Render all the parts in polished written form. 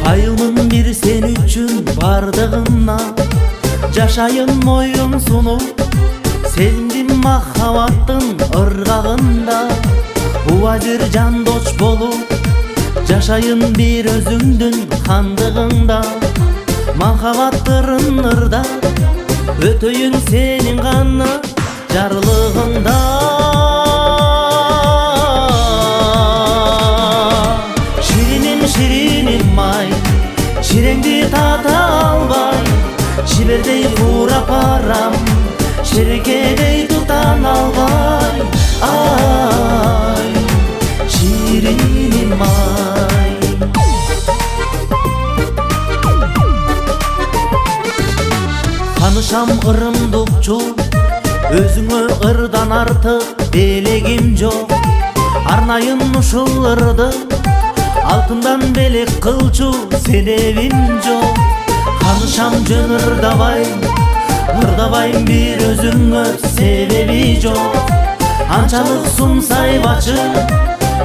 Айылмын bir sen üçün бардығына, жашайын моюн суну. Сезімдім махабаттың ырғағында, уазир жандош болу. Жашайын bir өзүңдүн хандығында, махабаттырын ырда. Өтөйүн сенин гана жарлығында. Şirinim ay, şirengdi tata albay, şiberdey kurap aram, şerekedey tutan albay. Ay, şirinim ay. Tanışam ырымдыкчу, өзүңө ырдан артык белегим жок. Арнайын ушул ырды, алтындан белек кылчу себебим жок. Канышам жөн ырдабайм бир өзүңө себеби жок. Анчалык сумсайбачы,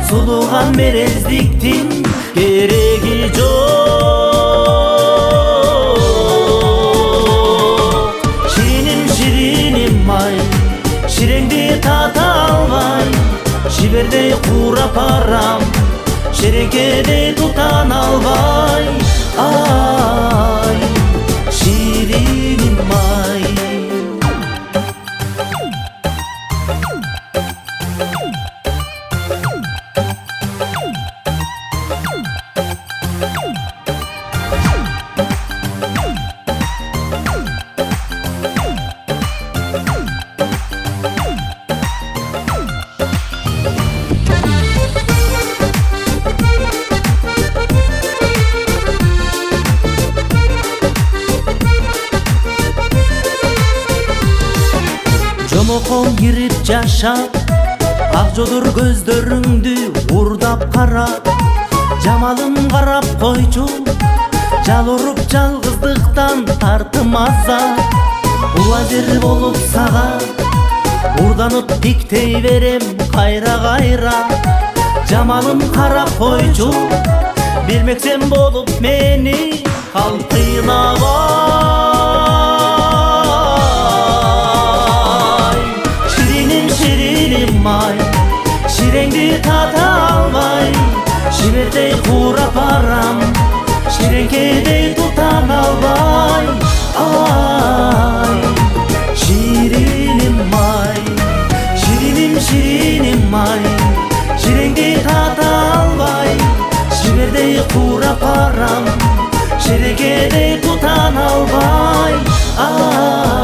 сулууган мерездиктин кереги жок. Шириnim ай, ширеңди тата албай, шибердей курап арам, şerekedey tutan albay. Ay, şirinim ay. Жомокон кирип жашап, ак жодур көздөрүңдү урдап карап, жамалым карап койчу, жал уруп жалгыздыктан тартым азап. Уазир болуп сага урданып диктей берем кайра кайра. Жамалым карап койчу, билмексен болуп мени калкыйнабай. Şirinim ay, şirengdi tata almay, şiberdey kurap aram, şirenkedey tutan albay. Ay, şirinim ay, şirinim ay, şirengdi tata almay, şiberdey kurap aram, şirenkedey tutan albay. Ay.